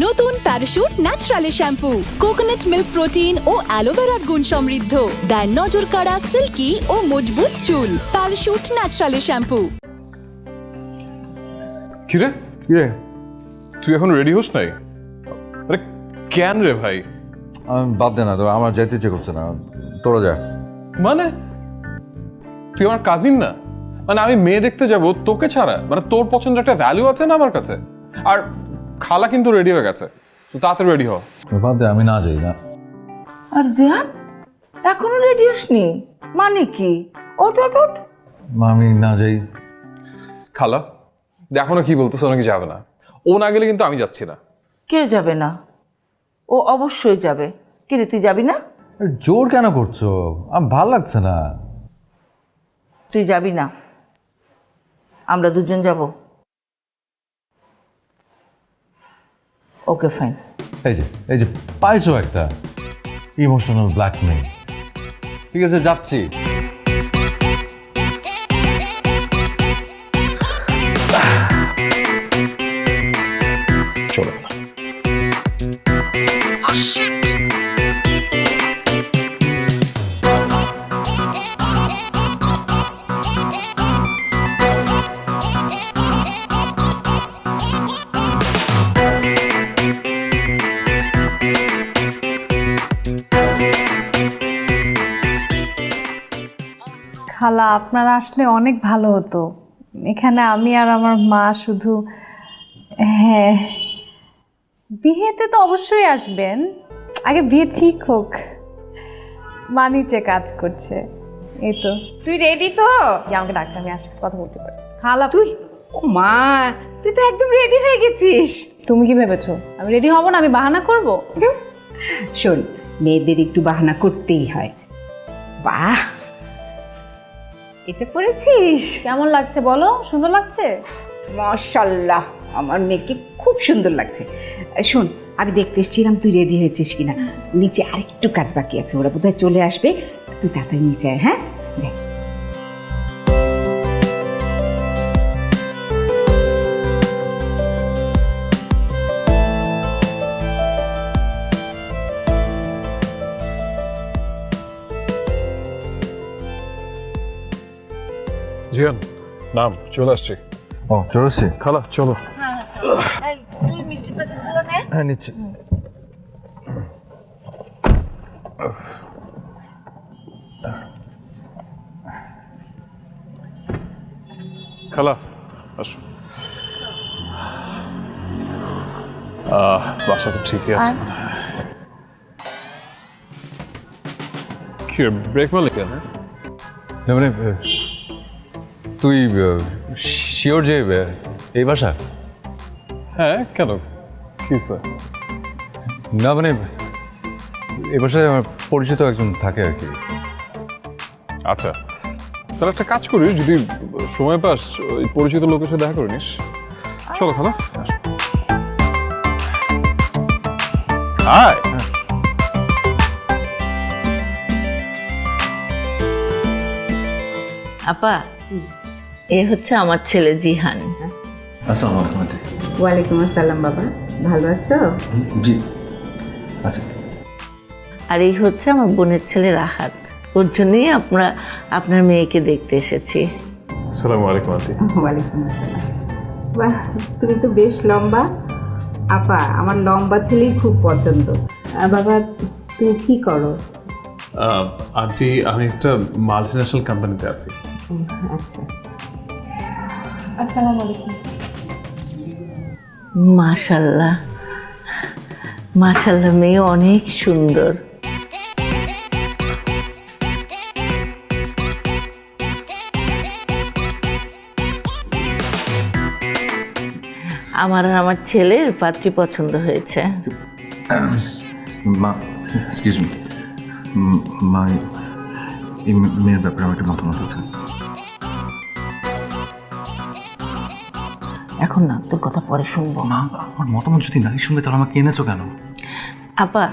নতুন Parachute natural shampoo coconut milk protein ও অ্যালোভেরার গুণ সমৃদ্ধ, দেয় নজর কাড়া সিল্কি ও মজবুত চুল। Parachute natural shampoo. কিরে কিরে তুই এখন রেডি হোস নাই? আরে কেন রে ভাই? বাদ দে না, তো আমার যেতে ইচ্ছে করছে না, তোরা যা। মানে তুই আমার কাজিন না? মানে আমি মেয়ে দেখতে যাব তোকে ছাড়া? মানে তোর পছন্দের একটা ভ্যালু আছে না আমার কাছে? আর খালা কিন্তু রেডি হয়ে গেছে, তো তাড়াতাড়ি রেডি হ। বাদ দে, আমি না যাই না। আর জিহান এখনো রেডি হসনি? মানে কি? ওট ওট ওট। মা আমি না যাই। খালা দেখো না কি বলতেছে, ও নাকি যাবে না। ও না গেলে কিন্তু আমি যাচ্ছি না। কে যাবে না? ও অবশ্যই যাবে। কি রে, তুই যাবি না? জোর কেন করছো? আমার ভাল লাগছে না। তুই যাবি না, আমরা দুজন যাব। Okay fine. এই যে পাইছো একটা ইমোশনাল ব্ল্যাকমেল। ঠিক আছে, যাচ্ছি। চলো না। খালা আপনারা আসলে অনেক ভালো হতো। এখানে আমি আর আমার মা শুধু। হ্যাঁ, বিয়েতে তো অবশ্যই আসবেন, আগে বিয়ে ঠিক হোক। মা নিচে কাজ করছে, এই তো। তুই রেডি তো? যে আমাকে ডাকছে, আমি আসলে কথা বলতে পারি। খালা তুই ও মা, তুই তো একদম রেডি হয়ে গেছিস। তুমি কি ভেবেছো আমি রেডি হব না? আমি বাহানা করব? শোন, মেয়েদের একটু বাহানা করতেই হয়। বাহ, এটা পরেছিস? কেমন লাগছে বলো? সুন্দর লাগছে? মাশাআল্লাহ, আমার মেয়েকে খুব সুন্দর লাগছে। শোন, আমি দেখতে এসেছিলাম তুই রেডি হয়েছিস কিনা। নিচে আরেকটু কাজ বাকি আছে, ওরা বোধহয় চলে আসবে। তুই তাড়াতাড়ি নিচে আয়। হ্যাঁ, যাই। জিয়ান নাম, চলে আসছি। ও চলে আসছি। খালা চলো। হ্যাঁ নিচ্ছি। খালা আসো। বাসা তো ঠিকই আছে। কি ব্রেক মারলি কেন? না মানে তুই শিওর যে এই বাসা? হ্যাঁ, কেন কি স্যার? না মানে এই বাসায় আমার পরিচিত একজন থাকে আর কি। আচ্ছা, তাহলে একটা কাজ করি, যদি সময় পাস ওই পরিচিত লোকের সাথে দেখা করে নিস। চলো খালা। হাই। আপা, এ হচ্ছে আমার ছেলে জিহান। আসসালামু আলাইকুম আন্টি। ওয়ালাইকুম আসসালাম বাবা, ভালো আছো? জি আচ্ছা। আর এই হচ্ছে আমার বোনের ছেলে রাহাত। ওর জন্যই আমরা আপনার মেয়েকে দেখতে এসেছি। আসসালামু আলাইকুম আন্টি। ওয়ালাইকুম আসসালাম। বাহ, তুমি তো বেশ লম্বা। আপা, আমার লম্বা ছেলেই খুব পছন্দ। বাবা, তুমি কি করো? আন্টি আমি একটা মাল্টিন্যাশনাল কোম্পানিতে আছি। আচ্ছা। আসসালামু আলাইকুম। মাশাল্লাহ মাশাল্লাহ, মেয়ে অনেক সুন্দর। আমার আর আমার ছেলের পাত্রী পছন্দ হয়েছে। মা, এক্সকিউজ মি, মা এই মেয়ের ব্যাপারে আমার একটা মতামত আছে। এখন না, তোর কথা পরে শুনবো। মা, আমার মতামত যদি নাই শুনবে তাহলে আমাকে এনেছো কেন? আপা,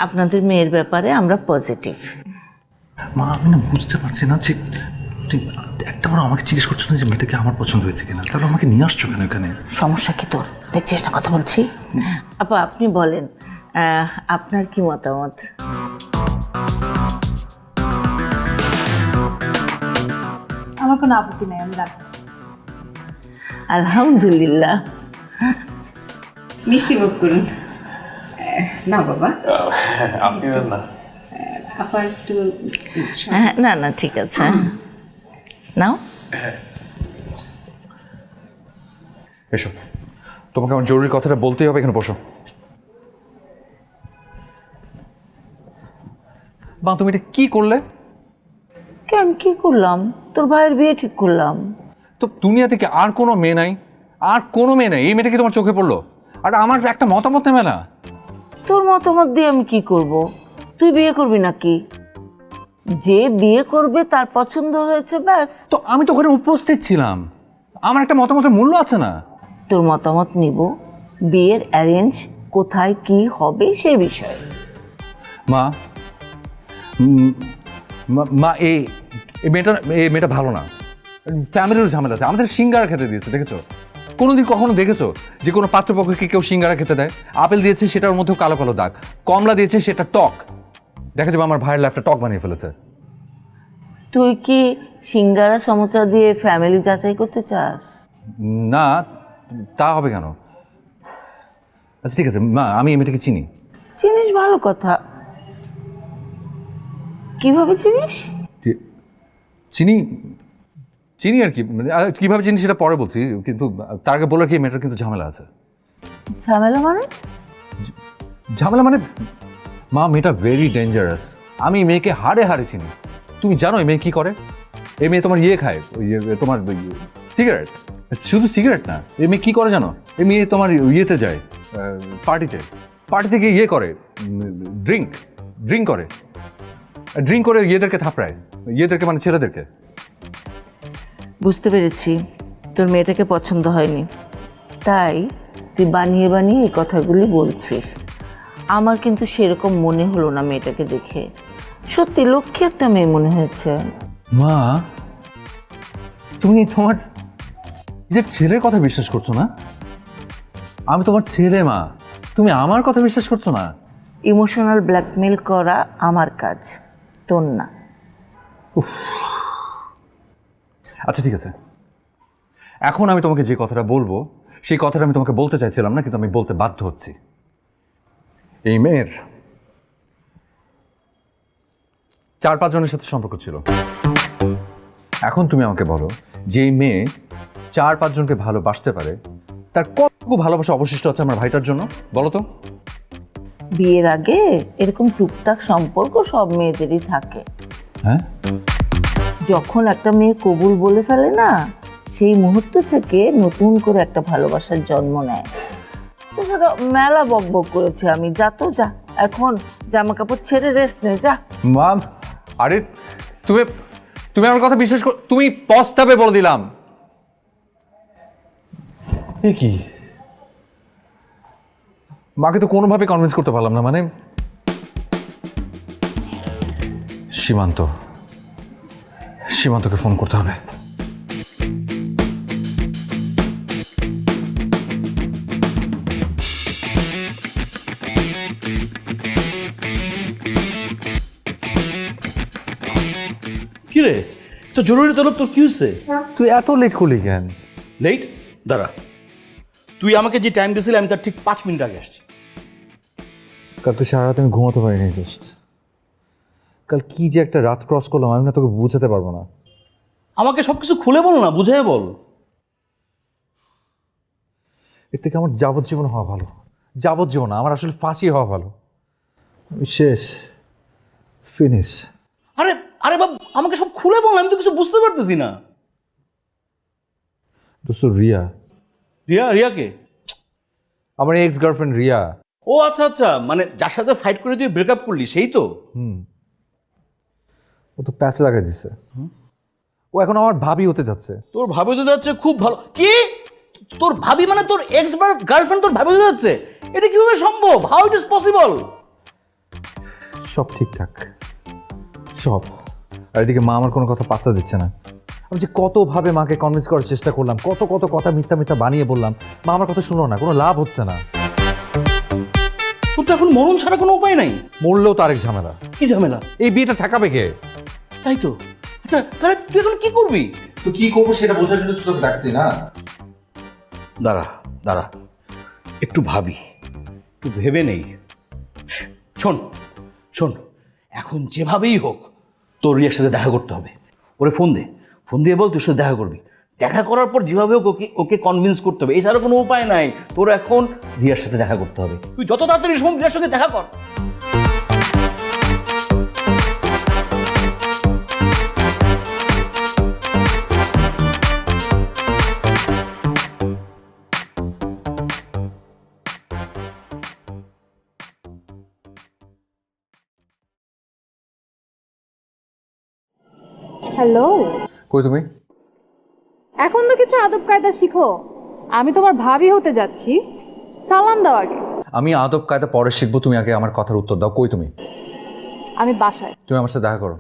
আপনাদের মেয়ের ব্যাপারে আমরা পজিটিভ। মা আমি না বুঝতে পারছি না যে তুই একটা বার আমাকে জিজ্ঞেস করছো না যে মেয়েটাকে আমার পছন্দ হয়েছে কিনা, তাহলে আমাকে নিয়ে আসছো কেন এখানে? সমস্যা কি তোর? দেখছিস না কথা বলছি? আপা আপনি বলেন, আপনার কি মতামত? আমার কোনো আপত্তি নেই, আমি রাজি। আলহামদুলিল্লাহ। মিষ্টি মুখ করুন। না বাবা, আপনি না আবার একটু না না ঠিক আছে, নাও। এসো, তোমাকে আমার জরুরি কথাটা বলতেই হবে, এখানে বসো। মা তুমি এটা কি করলে? কেন কি করলাম? তোর ভাইয়ের বিয়ে ঠিক করলাম। তো দুনিয়াতে কি আর কোনো মেয়ে নাই? আর কোনো মেয়ে নাই? এই মেয়েটা কি তোমার চোখে পড়লো? আর আমার একটা মতামত নেবে না? তোর মতামত দিয়ে আমি কি করব? তুই বিয়ে করবি নাকি? যে বিয়ে করবে তার পছন্দ হয়েছে ব্যাস। তো আমি তো ওখানে উপস্থিত ছিলাম, আমার একটা মতামতের মূল্য আছে না? তোর মতামত নিব বিয়ের অ্যারেঞ্জ কোথায় কি হবে সে বিষয়ে। মা মা এই মেয়েটা ভালো না, ফ্যামিলিরও ঝামেলা আছে। আমাদের সিঙ্গারা খেতে দিয়েছে, দেখেছো? কোনোদিন কখনো দেখেছো যে কোনো পাত্রপক্ষকে কেউ সিঙ্গারা খেতে দেয়? আপেল দিয়েছে, সেটার মধ্যেও কালো কালো দাগ। কমলা দিয়েছে, সেটা টক। দেখা যাবে আমার ভাইয়ের লাইফটা টক বানিয়ে ফেলেছে। তুই কি সিঙ্গারা সমোসা দিয়ে ফ্যামিলি যাচাই করতে চাস? না, তা হবে কেন? আচ্ছা ঠিক আছে মা, আমি এই মেয়েটাকে চিনি। চিনিস, ভালো কথা। কিভাবে চিনিস? চিনি চিনি আর কি, মানে কীভাবে চিনি সেটা পরে বলছি, কিন্তু তার আগে বলে কি মেয়েটার কিন্তু ঝামেলা আছে। ঝামেলা মানে? ঝামেলা মানে মা, মেয়েটা ভেরি ডেঞ্জারাস। আমি এই মেয়েকে হাড়ে হাড়ে চিনি। তুমি জানো এই মেয়ে কী করে? এই মেয়ে তোমার ইয়ে খায়, ওই তোমার সিগারেট। শুধু সিগারেট না, এই মেয়ে কী করে জানো? এই মেয়ে তোমার ইয়েতে যায়, পার্টিতে গিয়ে ইয়ে করে, ড্রিঙ্ক করে ইয়েদেরকে থাপড়ায়, ইয়েদেরকে মানে ছেলেদেরকে। বুঝতে পেরেছি তোর মেয়েটাকে পছন্দ হয়নি, তাই তুই বানিয়ে বানিয়ে এই কথাগুলি বলছিস। আমার কিন্তু সেরকম মনে হলো না মেয়েটাকে দেখে। সত্যি লক্ষ্মী একটা মেয়ে মনে হয়েছে। মা, তুমি তোমার নিজের ছেলের কথা বিশ্বাস করছো না? আমি তোমার ছেলে মা, তুমি আমার কথা বিশ্বাস করছো না? ইমোশনাল ব্ল্যাকমেল করা আমার কাজ, তোর না। আচ্ছা ঠিক আছে, এখন আমি তোমাকে যে কথাটা বলবো সেই কথাটা আমি তোমাকে বলতে চাইছিলাম না, কিন্তু আমি বলতে বাধ্য হচ্ছি। এই মেয়ের 4-5 জনের সাথে সম্পর্ক ছিল। এখন তুমি আমাকে বলো, যে এই মেয়ে 4-5 জনকে ভালোবাসতে পারে, তার কতটুকু ভালোবাসা অবশিষ্ট আছে আমার ভাইটার জন্য? বলো তো। বিয়ের আগে এরকম টুকটাক সম্পর্ক সব মেয়েদেরই থাকে। হ্যাঁ, যখন একটা মেয়ে কবুল বলে ফেলে না, সেই মুহূর্ত থেকে নতুন করে একটা ভালোবাসার জন্ম নেয়। তো সেটা মেলা বকবক করেছে আমি, যা তো যা, এখন জামা কাপড় ছেড়ে রেস্ট নে, যা। মাম, আরে তুমি আমার কথা বিশ্বাস কর, তুমি পস্তাবে বলে দিলাম। এ কি, মাকে তো কোনোভাবে কনভিন্স করতে পারলাম না। মানে সীমান্তকে ফোন করতে হবে। কি রে, তো জরুরি তলব, তোর কি হচ্ছে? তুই এত লেট করলি কেন? লেট? দাঁড়া, তুই আমাকে যে টাইম দিয়েছিলি আমি তার ঠিক 5 মিনিট আগে আসছি। কালকে সারা রাত আমি ঘুমাতে পারিনি দোস্ত। কাল কি যে একটা রাত ক্রস করলাম, আমি না তোকে বুঝাতে পারবো না। আমাকে সব কিছু খুলে বল না, বুঝাই বল। এর থেকে আমার যাবজ্জীবন হওয়া ভালো। যাবজ্জীবন না, আমার আসলে ফাঁসি হওয়া ভালো। আমি শেষ, ফিনিশ। আরে আরে বাব, আমাকে সব খুলে বল, আমি তো কিছু বুঝতে পারতেছি না। দোস্ত রিয়া, রিয়াকে? আমার এক্স গার্লফ্রেন্ড রিয়া। ও আচ্ছা আচ্ছা, মানে যার সাথে ফাইট করে তুই ব্রেকআপ করলি সেই তো? ও তো প্যাচ লাগাই দিছে। ও এখন আমার ভাবি হতে যাচ্ছে। তোর ভাবি হতে যাচ্ছে? খুব ভালো। কি, তোর ভাবি মানে তোর এক্স গার্লফ্রেন্ড তোর ভাবি হতে যাচ্ছে? এটা কিভাবে সম্ভব? How it is possible? সব ঠিকঠাক, সব। আর এদিকে মা আমার কোনো কথা পাত্তা দিচ্ছে না। আমি যে কতভাবে মাকে কনভিন্স করার চেষ্টা করলাম, কত কত কথা মিথ্যা মিথ্যা বানিয়ে বললাম, মা আমার কথা শুনলো না, কোনো লাভ হচ্ছে না। তোর তো এখন মরণ ছাড়া কোনো উপায় নাই। মরলেও তো আরেক ঝামেলা। কি ঝামেলা? এই বিয়েটা ঠেকাবে কে? তাই তো। আচ্ছা তাহলে তুই এখন কি করবি? তো কি করবো সেটা বোঝার জন্য তোকে ডাকছি না। দাঁড়া দাঁড়া, একটু ভাবি, একটু ভেবে নেই। শোন শোন, এখন যেভাবেই হোক তোর রিয়ার সাথে দেখা করতে হবে। ওরে ফোন দে, ফোন দিয়ে বল তুই সাথে দেখা করবি। দেখা করার পর যেভাবে হোক ওকে কনভিন্স করতে হবে, এছাড়া কোনো উপায় নাই। তোর এখন রিয়ার সাথে দেখা করতে হবে। তুই যত তাড়াতাড়ি সম্ভব রিয়ার সাথে দেখা কর। হ্যালো, কই তুমি? এখন তো কিছু আদব কায়দা শিখো। আমি তোমার ভাবি হতে যাচ্ছি, সালাম দাও আগে। আমি আদব কায়দা পরে শিখবো, তুমি আগে আমার কথার উত্তর দাও। কই তুমি? আমি বাসায়। তুমি আমার সাথে দেখা করো।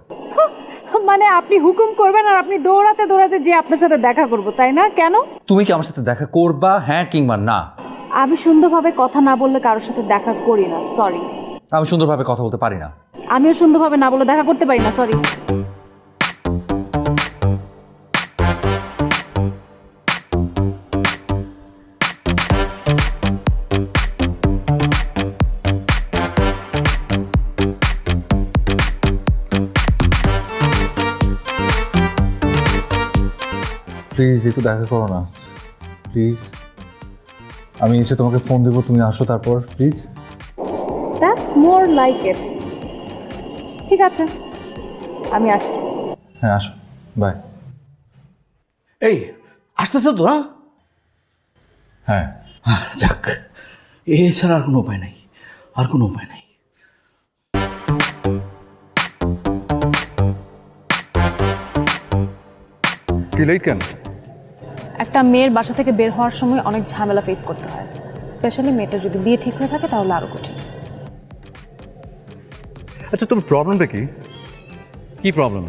মানে আপনি হুকুম করবেন আর আপনি দৌড়াতে দৌড়াতে যে আপনার সাথে দেখা করব, তাই না? কেন? তুমি কি আমার সাথে দেখা করবা, হ্যাঁ কিংবা না? আমি সুন্দরভাবে কথা না বললে কারোর সাথে দেখা করি না, সরি। আমি সুন্দরভাবে কথা বলতে পারি না। আমিও সুন্দরভাবে না বলে দেখা করতে পারি না, সরি। প্লিজ একটু দেখা করো না, প্লিজ। আমি এসে তোমাকে ফোন দেবো, তুমি আসো তারপর, please. That's more like it. ঠিক আছে, আমি আসছি। হ্যাঁ আসো, বাই। এই আসতেছে তো? হ্যাঁ যাক, এছাড়া আর কোনো উপায় নাই, আর কোনো উপায় নাই। কি লেট কেন? একটা মেয়ের বাসা থেকে বের হওয়ার সময় অনেক ঝামেলা ফেস করতে হয়, স্পেশালি মেয়েটা যদি বিয়ে ঠিক হয়ে থাকে তাহলে আরো কঠিন। আচ্ছা তোমার প্রবলেমটা কি? কি প্রবলেম?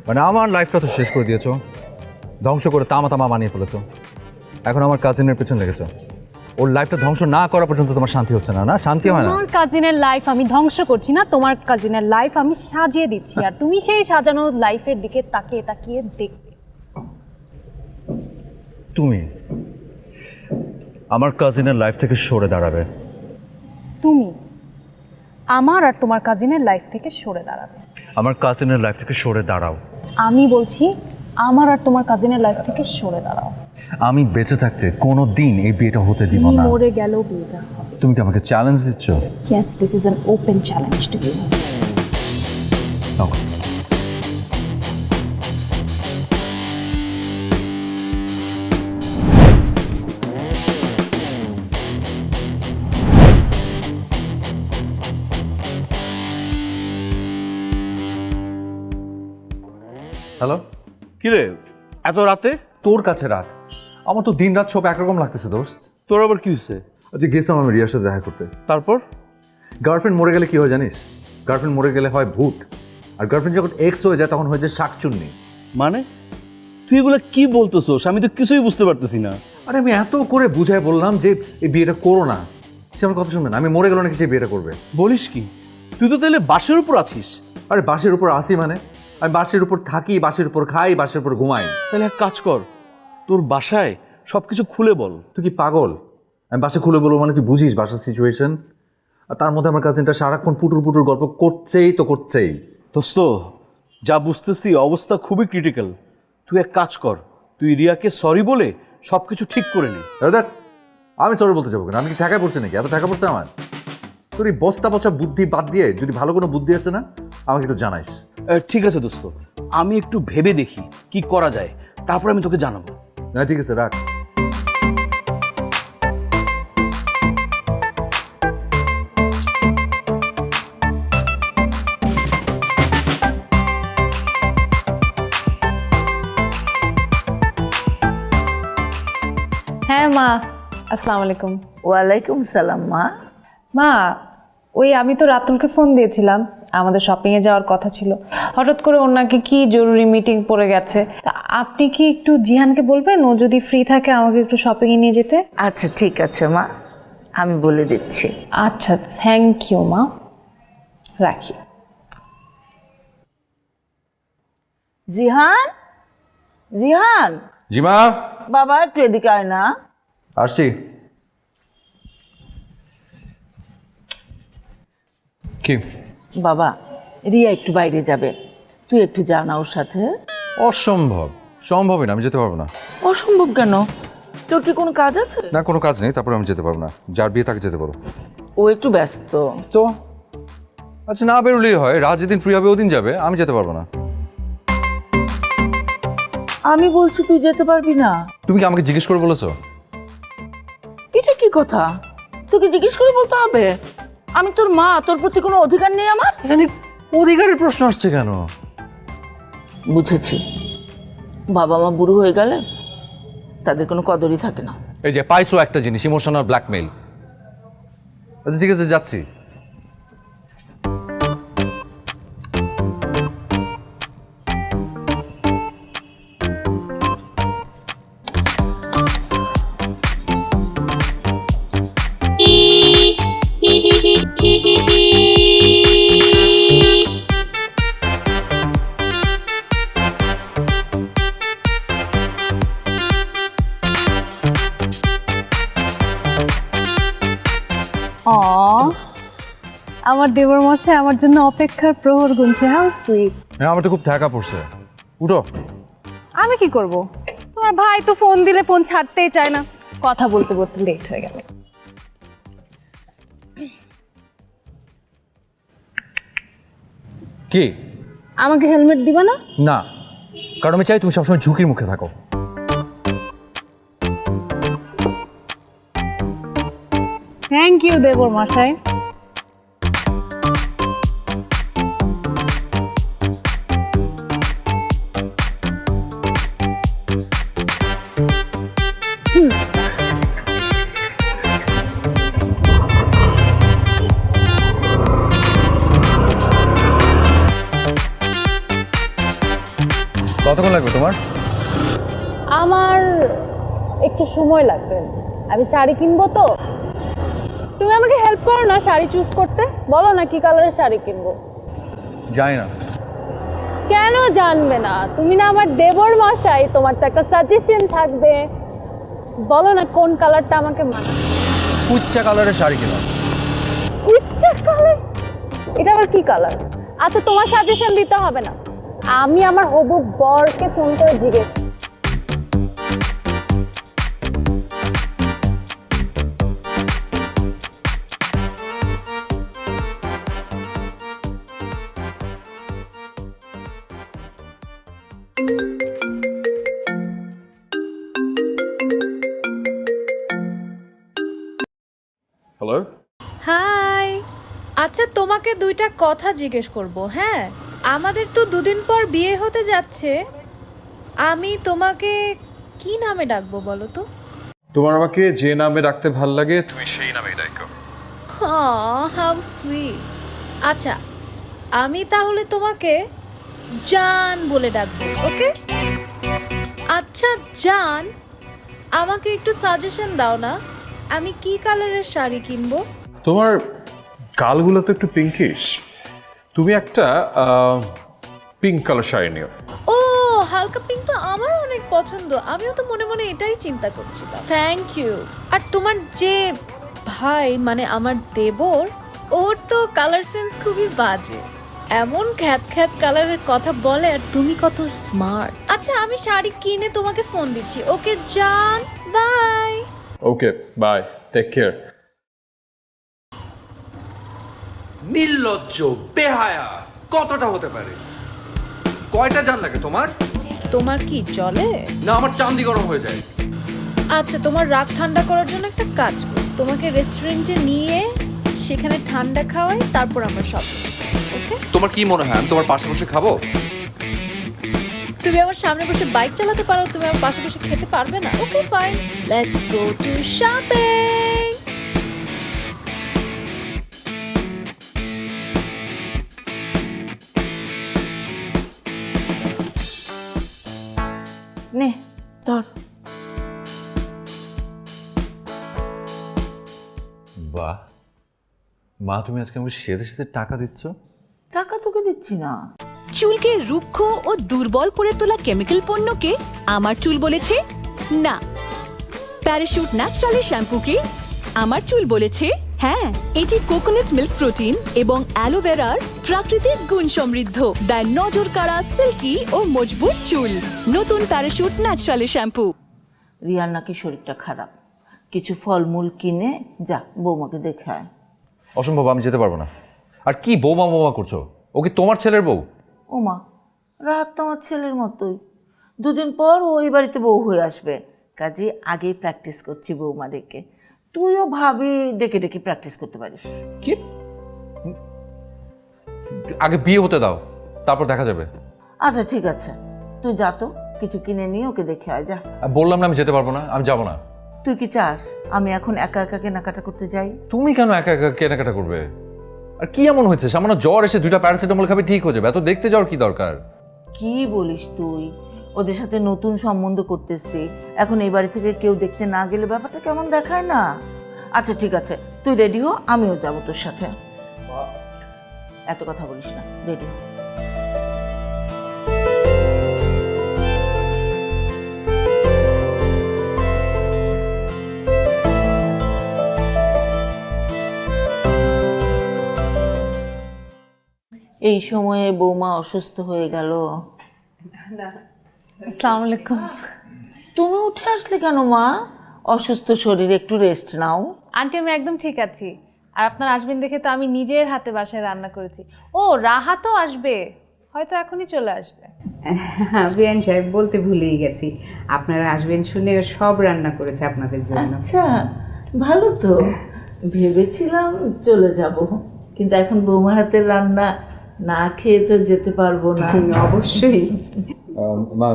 মানে আমার লাইফটা তো শেষ করে দিয়েছো, ধ্বংস করে তামা তামা বানিয়ে ফেলেছো। এখন আমার কাজিনের পেছন লেগেছো। ওর লাইফটা ধ্বংস না করা পর্যন্ত তোমার শান্তি হচ্ছে না? না, শান্তি হয় না। তোমার কাজিনের লাইফ আমি ধ্বংস করছি না, তোমার কাজিনের লাইফ আমি সাজিয়ে দিচ্ছি, আর তুমি সেই সাজানো লাইফের দিকে তাকিয়ে তাকিয়ে দেখবে। তুমি আমার কাজিনের লাইফ থেকে সরে দাঁড়াবে। তুমি আমার আর তোমার কাজিনের লাইফ থেকে সরে দাঁড়াবে। আমার কাজিনের লাইফ থেকে সরে দাঁড়াও। আমি বলছি আমার আর তোমার কাজিনের লাইফ থেকে সরে দাঁড়াও। আমি বেঁচে থাকতে কোনো দিন এই বিয়েটা হতে দিব তুমি না। মরে গেলেও বিয়েটা হবে। তুমি কি আমাকে চ্যালেঞ্জ দিচ্ছ? Yes, this is an open challenge to you. Okay. Hello, কিরে এত রাতে? তোর কাছে রাত, আমার তো দিন রাত সব একরকম লাগতেছে দোস্ত। তোর আবার কি হয়েছে? আচ্ছা গেছিলাম আমি রিয়ার সাথে দেখা করতে। তারপর? গার্লফ্রেন্ড মরে গেলে কি হয় জানিস? গার্লফ্রেন্ড মরে গেলে হয় ভূত, আর গার্লফ্রেন্ড যখন এক্স হয়ে যায় তখন হয়ে যায় শাকচুন্নি। মানে তুই এগুলো কি বলতেছোস? আমি তো কিছুই বুঝতে পারতেছি না। আরে আমি এত করে বুঝাই বললাম যে এই বিয়েটা করো না, সে আমার কথা শুনবে না। আমি মরে গেল নাকি সে বিয়েটা করবে? বলিস কি? তুই তো তাহলে বাসের উপর আছিস? আরে বাসের উপর আসি মানে? আমি বাসের উপর থাকি, বাসের উপর খাই, বাসের উপর ঘুমাই। তাহলে এক কাজ কর, তোর বাসায় সবকিছু খুলে বল। তুই কি পাগল? আমি বাসে খুলে বলবো মানে? তুই বুঝিস বাসার সিচুয়েশন? আর তার মধ্যে আমার কাজিনটা সারাক্ষণ পুটুর পুটুর গল্প করছেই তো করছেই। দোস্ত, যা বুঝতেছি অবস্থা খুবই ক্রিটিক্যাল। তুই এক কাজ কর, তুই রিয়াকে সরি বলে সবকিছু ঠিক করে নে। দেখ আমি সরি বলতে যাবো কেন? আমি কি টাকা পড়ছে নাকি? এত টাকা পড়ছে আমার? তোর এই বস্তা পচা বুদ্ধি বাদ দিয়ে যদি ভালো কোনো বুদ্ধি আসে না আমাকে একটু জানাইস। ঠিক আছে দোস্ত, আমি একটু ভেবে দেখি কি করা যায়, তারপর আমি তোকে জানাবো। না ঠিক আছে, রাখ। হ্যাঁ মা, আসসালামু আলাইকুম। ওয়ালাইকুম সালাম মা। মা, ওই আমি তো রাতুলকে ফোন দিয়েছিলাম, আমাদের শপিংয়ে যাওয়ার কথা ছিল, হঠাৎ করে ওর নাকি কি জরুরি মিটিং পড়ে গেছে। তা আপনি কি একটু জিহানকে বলবেন ও যদি ফ্রি থাকে আমাকে একটু শপিংয়ে নিয়ে যেতে? আচ্ছা ঠিক আছে মা, আমি বলে দিচ্ছি। আচ্ছা, থ্যাংক ইউ মা, রাখি। জিহান, জিহান জি মা, বাবা একটু এদিকে আয় না। আসছি। কি? বাবা, রিয়া একটু বাইরে যাবে, তুই একটু যা না ওর সাথে। অসম্ভব, সম্ভবই না, আমি যেতে পারবো না। অসম্ভব কেন? তোর কি কোনো কাজ আছে? না, কোনো কাজ নেই, তারপরে আমি যেতে পারবো না। যার বিয়ে তাকে যেতে পারো। ও একটু ব্যস্ত। তো আচ্ছা, না বেরোলেই হয়, রাত যেদিন ফ্রি হবে ওদিন যাবে, আমি যেতে পারবো না। আমি বলছি তুই যেতে পারবি না। তুমি কি আমাকে জিজ্ঞেস করে বলেছো? এটা কি কথা? তোকে জিজ্ঞেস করে বলতে হবে? আমি তোর মা, তোর প্রতি কোনো অধিকার নেই আমার? এখানে অধিকারের প্রশ্ন আসছে কেন? বুঝেছি, বাবা মা বুড়ো হয়ে গেলে তাদের কোনো কদরই থাকে না। এই যে পাইছো একটা জিনিস, ইমোশনাল ব্ল্যাকমেইল। আচ্ছা ঠিক আছে, যাচ্ছি। আমার দেবর মশাই আমার জন্য অপেক্ষার প্রহর গুনছে। How sweet. হ্যাঁ, আমার তো খুব ঠেকা পড়ছে। উঠো। আমি কি করব? তোমার ভাই তো ফোন দিলে ফোন ছাড়তেই চায় না, কথা বলতে বলতে লেট হয়ে গেল। কি? আমাকে হেলমেট দিবা না? না, কারণ আমি চাই তুমি সবসময় ঝুঁকির মুখে থাকো। থ্যাংক ইউ দেবর মশাই। কতক্ষণ লাগবে তোমার? আমার একটু সময় লাগবে, আমি শাড়ি কিনবো তো। তুমি আমাকে হেল্প করো না শাড়ি চুজ করতে, বলো না কি কালারের শাড়ি কিনবো। জানি না। কেন জানবে না? তুমি না আমার দেবর মশাই, তোমার তো একটা সাজেশন থাকবে, বলো না কোন কালারটা আমাকে মানায়। কুচ্চা কালারের শাড়ি কিনা। ইচ্ছা কালার? এটা আবার কি কালার? আচ্ছা তোমার সাজেশন দিতে হবে না, আমি আমার হবু বরকে ফোন করে জিজ্ঞেস। হ্যালো। হাই, আচ্ছা তোমাকে দুইটা কথা জিজ্ঞেস করব। হ্যাঁ, আমাদের তো দুদিন পর বিয়ে হতে যাচ্ছে, আমি তোমাকে কি নামে ডাকবো বলো তো? তোমার আমাকে যে নামে ডাকতে ভাল লাগে তুমি সেই নামেই ডাকো। How sweet. আচ্ছা, আমি তাহলে তোমাকে জান বলে ডাকবো, ওকে? আচ্ছা জান, আমাকে একটু সাজেশন দাও না, আমি কি কালারের শাড়ি কিনবো? তোমার গালগুলো তো একটু পিঙ্কিশ, তুমি একটা পিঙ্ক কালার শাড়ি নিও। ও, হালকা পিঙ্ক তো আমারও অনেক পছন্দ, আমিও তো মনে মনে এটাই চিন্তা করছিলাম। Thank you. আর তোমার যে ভাই, মানে আমার দেবর, ওর তো কালার সেন্স খুবই বাজে, এমন খ্যাত খ্যাত কালারের কথা বলে, আর তুমি কত স্মার্ট। আচ্ছা আমি শাড়ি কিনে তোমাকে ফোন দিচ্ছি, ওকে জান, bye. Okay bye, take care. নির্লজ্জ, বেহায়া, কতটা হতে পারে? কয়টা জান লাগে তোমার? তোমার কি চলে না, আমার চান্দি গরম হয়ে যায়। আচ্ছা তোমার রাগ ঠান্ডা করার জন্য একটা কাজ করি, তোমাকে রেস্টুরেন্টে নিয়ে সেখানে ঠান্ডা খাওয়াই, তারপর আমরা সব। ওকে? তোমার কি মনে হয় আমি তোমার পাশে বসে খাবো? তুমি আমার সামনে বসে বাইক চালাতে পারো, তুমি আমার পাশে বসে খেতে পারবে না? Okay fine, let's go to shopping. নে ধর। বাহ মা, তুমি আজকে আমাকে সেধে সেধে টাকা দিচ্ছ? টাকা তোকে দিচ্ছি না। চুলকে রুক্ষ ও দুর্বল করে তোলা কেমিক্যাল পণ্যকে আমার চুল বলেছে না, প্যারাশুট ন্যাচারাল শ্যাম্পুকে আমার চুল বলেছে হ্যাঁ। এটি কোকোনাট মিল্ক প্রোটিন এবং অ্যালোভেরার প্রাকৃতিক গুণ সমৃদ্ধ, দেয় নজর কাড়া সিল্কি ও মজবুত চুল। নতুন প্যারাশুট ন্যাচারাল শ্যাম্পু। রিয়ার নাকি শরীরটা খারাপ, কিছু ফলমূল কিনে যা বৌমাকে দেখে আয়। অসম্ভব, আমি যেতে পারবো না। আর কি বৌমা বৌমা করছো? ও কি তোমার ছেলের বউ? ওমা, রাত তো আমার ছেলের মতোই, দুদিন পর ও এই বাড়িতে বউ হয়ে আসবে, কাজে আগেই প্র্যাকটিস করছি বৌমা ডেকে। তুইও ভাবি ডেকে ডেকে প্র্যাকটিস করতে পারিস। কি? আগে বিয়ে হতে দাও, তারপর দেখা যাবে। আচ্ছা ঠিক আছে, তুই যা তো, কিছু কিনে নিয়ে ওকে দেখে আয় যা। আর বললাম না আমি যেতে পারবো না, আমি যাবো না। তুই কি চাস আমি এখন একা একা কেনাকাটা করতে যাই? তুমি কেন একা একা কেনাকাটা করবে? আর কি এমন হয়েছে? সামান্য জ্বর এসে 2টা প্যারাসিটামল খাবে, ঠিক হয়ে যাবে। এত দেখতে যাওয়ার কি দরকার? কি বলিস তুই? ওদের সাথে নতুন সম্বন্ধ করতেছি, এখন এই বাড়ি থেকে কেউ দেখতে না গেলে ব্যাপারটা কেমন দেখায় না? আচ্ছা ঠিক আছে, তুই রেডি হ, আমিও যাবো তোর সাথে। এত কথা বলিস না, রেডি হ। এই সময়ে বৌমা অসুস্থ হয়ে গেল। আসসালামু আলাইকুম। তুমি উঠে আসলে কেন মা? অসুস্থ শরীরে একটু রেস্ট নাও। আন্টি আমি একদম ঠিক আছি। আর আপনার আসবেন দেখে তো আমি নিজের হাতে বাসায় রান্না করেছি। ও রাহাতও আসবে, হয়তো এখনই চলে আসবে। বিয়ান সাহেব বলতে ভুলেই গেছি, আপনারা আসবেন শুনে সব রান্না করেছে আপনাদের জন্য। আচ্ছা ভালো তো, ভেবেছিলাম চলে যাব, কিন্তু এখন বৌমার হাতের রান্না না খেয়ে তো যেতে পারবো না। অবশ্যই। মা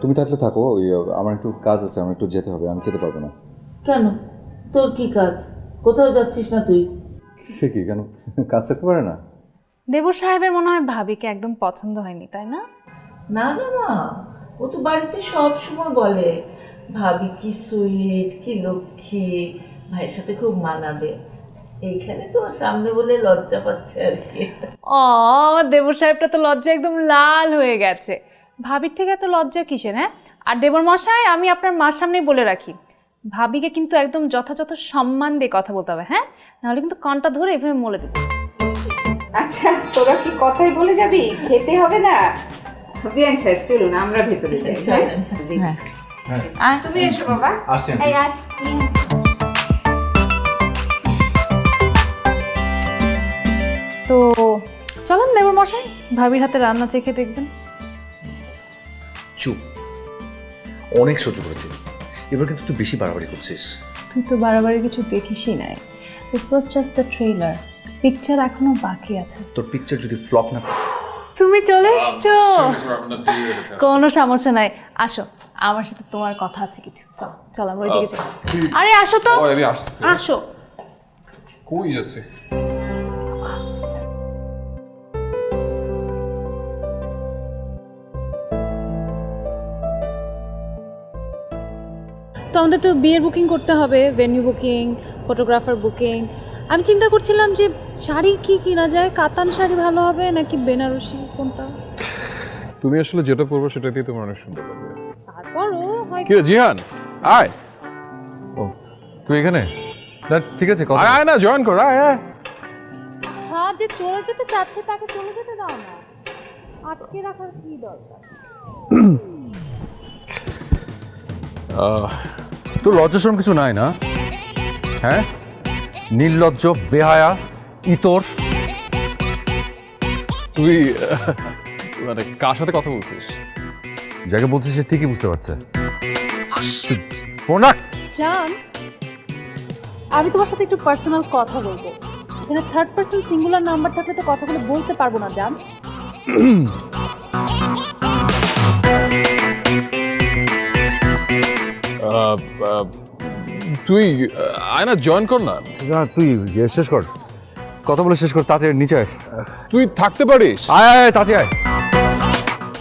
তুমি থাকলে থাকো, ওই আমার একটু কাজ আছে, আমার একটু যেতে হবে, আমি খেতে পারবো না। কেন, তোর কি কাজ? কোথাও যাচ্ছিস না তুই? সে কি, কেন কাজ থাকতে পারে না? দেবর সাহেবের মনে হয় ভাবিকে একদম পছন্দ হয়নি, তাই না? না না মা, ও তো বাড়িতে সব সময় বলে ভাবি কি সুইট, কি লক্ষ্মী, ভাইয়ের সাথে খুব মানাবে। এইখানে তো সামনে বলে লজ্জা পাচ্ছে আর কি। ও দেবর সাহেবটা তো লজ্জা একদম লাল হয়ে গেছে। ভাবির থেকে এত লজ্জা কিসের? হ্যাঁ, আর দেবর মশাই আমি আপনার মার সামনেই বলে রাখি, ভাবিকে কিন্তু একদম যথাযথ সম্মান দিয়ে কথা বলতে হবে, হ্যাঁ, নাহলে কিন্তু কানটা ধরে এভাবে মলে দেবে। আচ্ছা তোরা কি কথাই বলে যাবি, খেতে হবে না? বিয়ান সাহেব চলুন আমরা ভেতরে যাই। তুমি এসো বাবা। আসছেন? এই আয়। তো চলুন দেবর মশাই, ভাবির হাতে রান্না চেখে দেখবেন। চুপ, অনেক সহ্য করেছি, এবার কিন্তু তুই বেশি বাড়াবাড়ি করছিস। তুই তো বাড়াবাড়ি কিছু দেখিসই নাই। This was just the trailer, picture এখনো বাকি আছে। তোর পিকচার যদি ফ্লপ না। তুমি চলে এসছো, কোনো সমস্যা নাই, আসো আমার সাথে তোমার কথা আছে কিছু। চলো চলো আমরা ওইদিকে যাই। আরে আসো তো, ও, আমি আসছি। আসো। কই যাচ্ছে? তো আমাদের তো বিয়ের বুকিং করতে হবে, ভেন্যু বুকিং, ফটোগ্রাফার বুকিং। আমি চিন্তা করছিলাম যে শাড়ি কি কিনা যায়, কাতান শাড়ি ভালো হবে নাকি বেনারসি, কোনটা? তুমি আসলে যেটা পরবো সেটা দিয়ে তোমার অনেক সুন্দর লাগবে। তারপরও হয়। কি রে জিহান, আয় ও তুই এখানে? না ঠিক আছে, কথা আয় আয় না, জয়েন কর, আয় আয়। হ্যাঁ, যে চলে যেতে চাচ্ছে তাকে চলে যেতে দাও না, আটকে রাখার কি দরকার? তোর লজ্জা শরম কিছু নাই না? হ্যাঁ, নির্লজ্জ, বেহায়া, ইতর। তুই মানে কার সাথে কথা বলছিস? যাকে বলছিস সে ঠিকই বুঝতে পারছে। ফোন রাখ। জান, আমি তোমার সাথে একটু পার্সোনাল কথা বলবো। এখানে থার্ড পার্সন সিঙ্গুলার নাম্বার থাকলে তো কথাগুলো বলতে পারবো না জান। তুই আয় না, জয়েন কর না। তুই শেষ কর, কথা বলে শেষ কর, তাতে নিচে আয়। তুই থাকতে পারিস? আয় আয়, তাতে আয়।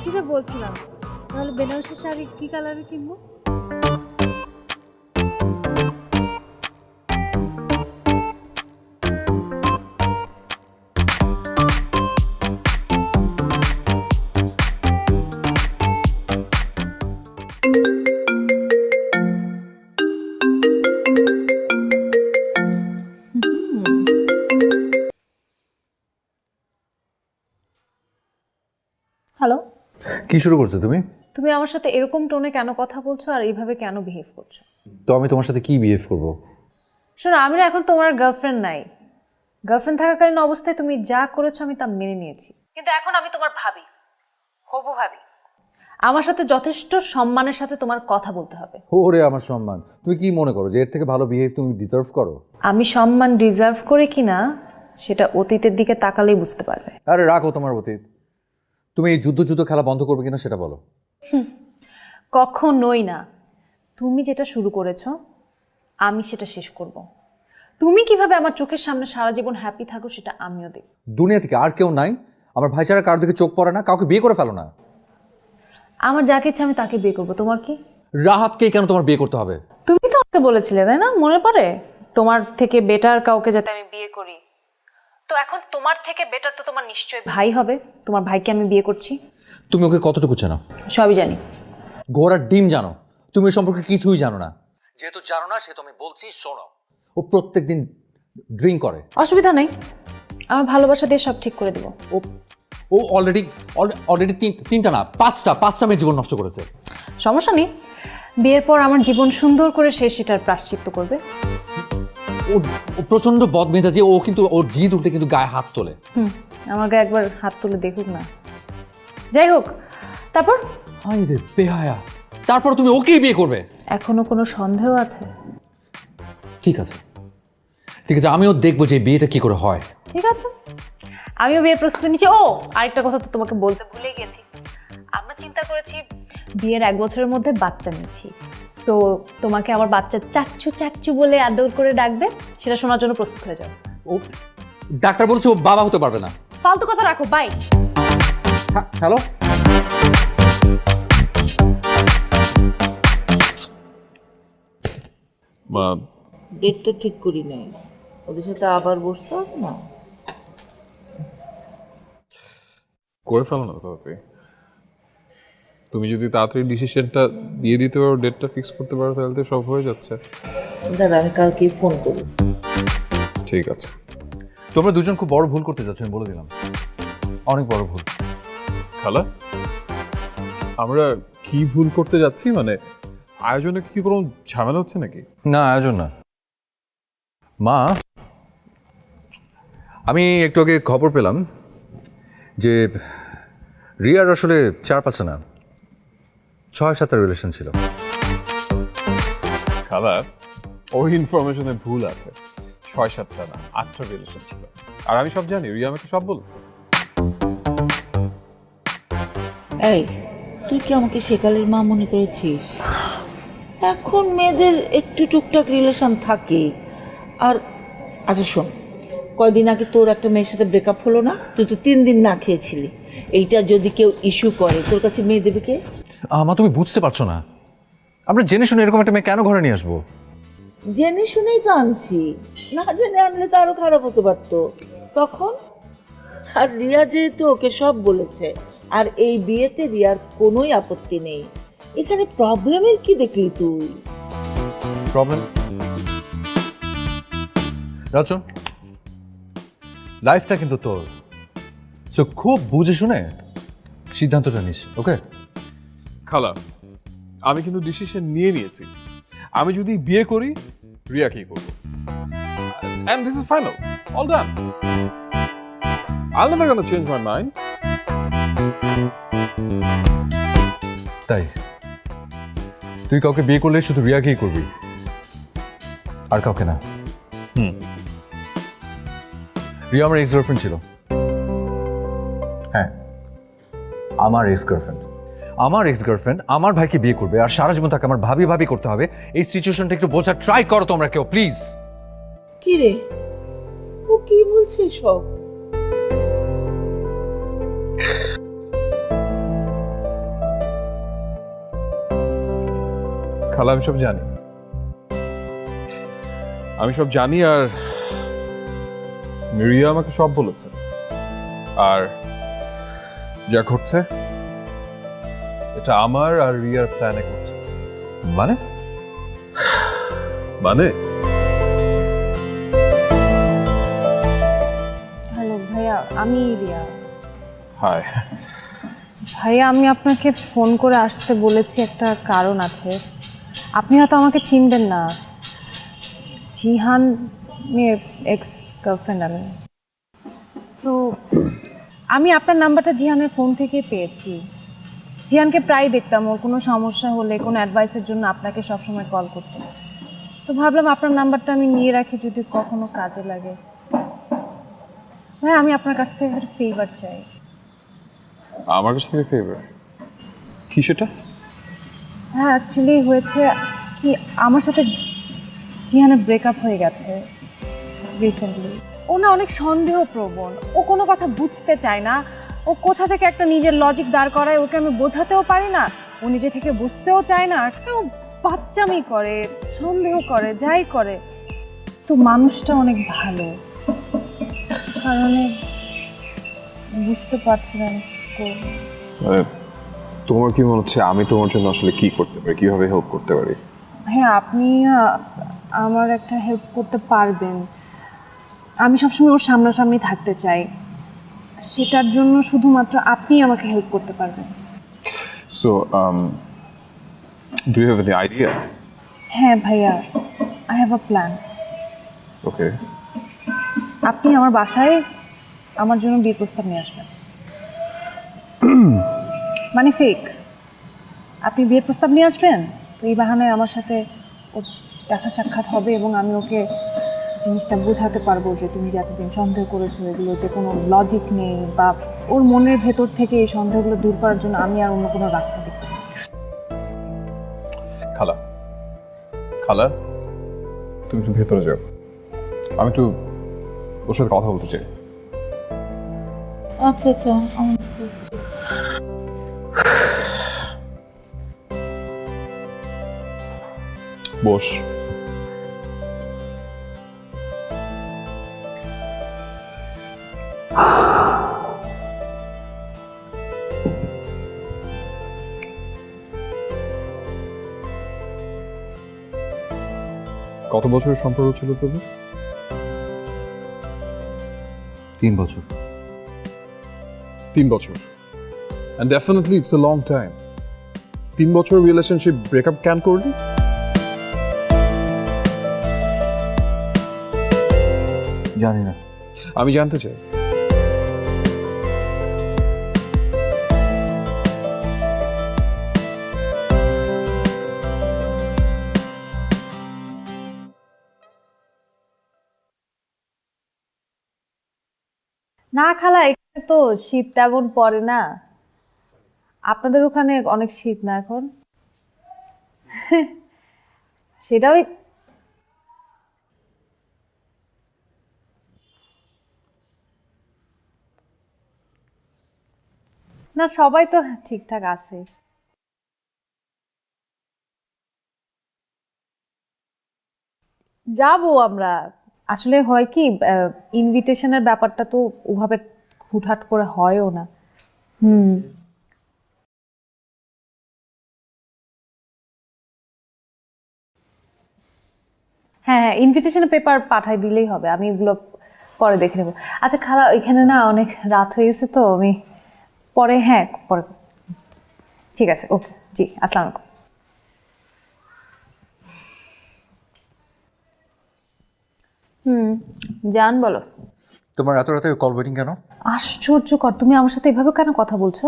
কি যে বলছিলাম, তাহলে বেনারসি শাড়ি কি কালারে কিনবো? হ্যালো, কি শুরু করছো তুমি? তুমি আমার সাথে এরকম টোনে কেন কথা বলছো আর এইভাবে কেন বিহেভ করছো? তো আমি তোমার সাথে কি বিহেভ করবো? শোনো, আমি না এখন তোমার গার্লফ্রেন্ড নাই। গার্লফ্রেন্ড থাকাকালীন অবস্থায় তুমি যা করেছো আমি তা মেনে নিয়েছি, কিন্তু এখন আমি তোমার ভাবি, হবু ভাবি। আমার সাথে যথেষ্ট সম্মানের সাথে তোমার কথা বলতে হবে। ওরে আমার সম্মান, তুমি কি মনে করো যে এর থেকে ভালো বিহেভ তুমি ডিজার্ভ করো? আমি সম্মান ডিজার্ভ করি কিনা সেটা অতীতের দিকে তাকালেই বুঝতে পারবে। আরে রাখো তোমার অতীত, তুমি এই যুদ্ধ খেলা বন্ধ করবে কিনা সেটা বলো। কখনোই না। তুমি যেটা শুরু করেছো আমি সেটা শেষ করব। তুমি কিভাবে আমার চোখের সামনে সারা জীবন হ্যাপি থাকো সেটা আমিও দেখব। দুনিয়া থেকে আর কেউ নাই? আমার ভাই ছাড়া কারোর দিকে চোখ পড়ে না? কাউকে বিয়ে করে ফেলো না। আমার যাকে ইচ্ছা আমি তাকে বিয়ে করবো, তোমার কি? রাহাতকেই কেন তোমার বিয়ে করতে হবে? তুমি তো আমাকে বলেছিলে তাই না, মনে পড়ে? তোমার থেকে বেটার কাউকে যাতে আমি বিয়ে করি। তো এখন তোমার থেকে বেটার তো তোমার নিশ্চয়ই ভাই হবে। তোমার ভাইকে আমি বিয়ে করছি। তুমি ওকে কতটুকু চেনো? সবই জানি। ঘোড়ার ডিম জানো? তুমি ওই সম্পর্কে কিছুই জানো না। যেহেতু জানো না সেহেতু আমি বলছি শোনো, ও প্রত্যেকদিন ড্রিঙ্ক করে। অসুবিধা নেই, আমার ভালোবাসা দিয়ে সব ঠিক করে দেবো। ও ও অলরেডি তিনটা না পাঁচটা মেয়ের জীবন নষ্ট করেছে। সমস্যা নেই, বিয়ের পর আমার জীবন সুন্দর করে সে সেটার প্রায়শ্চিত্ত করবে। ও প্রচন্ড বদমেজাজি, ও কিন্তু ওর জিদ উঠলে কিন্তু গায়ে হাত তোলে। আমার গায়ে একবার হাত তুলে দেখুক না। যাই হোক, তারপর? হাই রে বেহায়া, তারপর তুমি ওকেই বিয়ে করবে? এখনো কোনো সন্দেহ আছে? ঠিক আছে, আমিও দেখবো যে বিয়েটা কি করে হয়। ঠিক আছে, আমিও বিয়ের প্রস্তুতি নিচ্ছি। ও আরেকটা কথা তো তোমাকে বলতে ভুলে গেছি, আমরা চিন্তা করেছি বিয়ের 1 বছরের মধ্যে বাচ্চা নিচ্ছি। সো তোমাকে আমার বাচ্চা চাচ্চু চাচ্চু বলে আদর করে ডাকবে, সেটা শোনার জন্য প্রস্তুত হয়ে যাও। ও ডাক্তার বলছে ও বাবা হতে পারবে না। ফালতু কথা রাখো, বাই। হ্যালো, ডেটটা ঠিক করি নাই, ওদের সাথে আবার বসতে হবে না? করে ফেলো না তবে। তুমি যদি তাড়াতাড়ি ডিসিশনটা দিয়ে দিতে পারো, ডেটটা ফিক্স করতে পারো, তাহলে তো সব হয়ে যাচ্ছে। দাদা আমি কালকে ফোন করি। ঠিক আছে। তোমরা দুজন খুব বড় ভুল করতে যাচ্ছ, আমি বলে দিলাম, অনেক বড় ভুল। খালা, আমরা কি ভুল করতে যাচ্ছি? মানে আয়োজনে কি কোনো ঝামেলা হচ্ছে নাকি? না, আয়োজন না। মা, আমি একটু আগে খবর পেলাম যে রিয়ার আসলে 4-5 না 6-7 রিলেশন ছিল। খালা, ওই ইনফরমেশনে ভুল আছে। 6-7টা না, 8টা রিলেশন ছিল। আর আমি সব জানি, রিয়া আমাকে সব বলতো। এই তুই কি আমাকে সেকালের মা মনে করেছিস? এখন মেয়েদের একটু টুকটাক রিলেশন থাকে। আর আচ্ছা শোন, কয়দিন আগে তোর একটা মেয়ের সাথে ব্রেকআপ হলো না? তুই তো 3 দিন না খেয়েছিলি। এইটা যদি কেউ ইস্যু করে তোর কাছে মেয়ে দেবে কে? মা তুমি বুঝতে পারছো না, আমরা জেনে শুনে এরকম একটা মেয়ে কেন ঘরে নিয়ে আসবো? জেনে শুনেই তো আনছি, না জেনে আনলে তো আরো খারাপ হতে পারতো তখন। আর রিয়া যেহেতু ওকে সব বলেছে, আর এই বিয়েতে রিয়ার কোনোই আপত্তি নেই, এখানে প্রবলেমের কি দেখলি তুই? প্রবলেম রাচন, লাইফটা কিন্তু তোর, সো খুব বুঝে শুনে সিদ্ধান্তটা নিস, ওকে? খালা, আমি কিন্তু ডিসিশন নিয়ে নিয়েছি। আমি যদি বিয়ে করি, রিয়াকেই করবো। And this is final. All done. I'm never gonna change my mind. তাই তুই কাউকে বিয়ে করলে শুধু রিয়াকেই করবি, আর কাউকে না? রিয়া আমার এক্স গার্লফ্রেন্ড ছিল। হ্যাঁ, আমার এক্স গার্লফ্রেন্ড আমার ভাইকে বিয়ে করবে, আর সারা জীবন তাকে আমার ভাবি করতে হবে। এই সিচুয়েশনটা একটু বোঝার ট্রাই করো তোমরা কেউ, প্লিজ। কি রে, ও কি বলছে সব? খালা আমি সব জানি, আর রিয়া আমাকে সব বলেছে। আর যা ঘটছে এটা আমার আর রিয়ার প্ল্যানে ঘটছে। মানে মানে হ্যালো ভাইয়া, আমি রিয়া। হাই। ভাইয়া, আমি আপনাকে ফোন করে আসতে বলেছি, একটা কারণ আছে। আপনি হয়তো আমাকে চিনবেন না। জিহানের এক্স গার্লফ্রেন্ড আমি। তো আমি আপনার নাম্বারটা জিহানের ফোন থেকে পেয়েছি। জিহানকে প্রায় দেখতাম, ওর কোনো সমস্যা হলে কোনো অ্যাডভাইসের জন্য আপনাকে সবসময় কল করতে। তো ভাবলাম আপনার নাম্বারটা আমি নিয়ে রাখি, যদি কখনো কাজে লাগে। ভাই, আমি আপনার কাছ থেকে একটা ফেভার চাই। আমার কাছ থেকে ফেভার? কি সেটা? হ্যাঁ, অ্যাকচুয়ালি হয়েছে কি, আমার সাথে জিহানের ব্রেকআপ হয়ে গেছে রিসেন্টলি। ও না অনেক সন্দেহপ্রবণ, ও কোনো কথা বুঝতে চায় না। ও কোথা থেকে একটা নিজের লজিক দাঁড় করায়, ওকে আমি বোঝাতেও পারি না। ও নিজে থেকে বুঝতেও চায় না, একটা ও বাচ্চামি করে, সন্দেহ করে, যাই করে। তো মানুষটা অনেক ভালো, কারণে বুঝতে পারছিলাম তো। তোমার কি মনে হচ্ছে আমি তোমার জন্য আসলে কি করতে পারি, কিভাবে হেল্প করতে পারি? হ্যাঁ, আপনি আমার একটা হেল্প করতে পারবেন। আমি সবসময় ওর সামনাসামনি থাকতে চাই, সেটার জন্য শুধুমাত্র আপনি আমাকে হেল্প করতে পারবেন। So do you have any idea? হ্যাঁ ভাইয়া, I have a plan. Okay. আপনি আমার বাসায় আমার জন্য বিয়ের প্রস্তাব নিয়ে আসবেন। মানে ফেক, আপনি বিয়ের প্রস্তাব নিয়ে আসবেন, তো এই বাহানায় আমার সাথে ওর দেখা সাক্ষাৎ হবে এবং আমি ওকে জিনিসটা বোঝাতে পারবো যে তুমি যে এতদিন সন্দেহ করেছো এগুলো যে কোনো লজিক নেই, বা ওর মনের ভেতর থেকে এই সন্দেহগুলো দূর করার জন্য আমি আর অন্য কোনো রাস্তা দেখছি না। খালা, খালা তুমি একটু ভেতরে যাও, আমি একটু ওর সাথে কথা বলতে চাই। আচ্ছা আচ্ছা, বস। কত বছরের সম্পর্ক ছিল তোদের? 3 বছর। 3 বছর, and definitely it's a long time. 3 বছর রিলেশনশিপ ব্রেকআপ কেন করলি? জানি না। আমি জানতে চাই। না খালা, এখানে তো শীত তেমন পড়ে না। আপনাদের ওখানে অনেক শীত না এখন? সেটাও না, সবাই তো ঠিকঠাক আছে। যাবো আমরা। আসলে হয় কি, ইনভিটেশনের ব্যাপারটা তো ওভাবে হুটহাট করে হয়ও না। হ্যাঁ হ্যাঁ, ইনভিটেশনের পেপার পাঠাই দিলেই হবে, আমি এগুলো পরে দেখে নেব। আচ্ছা খালা, এখানে না অনেক রাত হয়ে গেছে, তো আমি পরে, হ্যাঁ পরে। ঠিক আছে, ওকে, জি, আসসালামু আলাইকুম। জান বলো। তোমার এত রাতে কল ওয়েটিং কেন? আশ্চর্যকর, তুমি আমার সাথে এভাবে কেন কথা বলছো?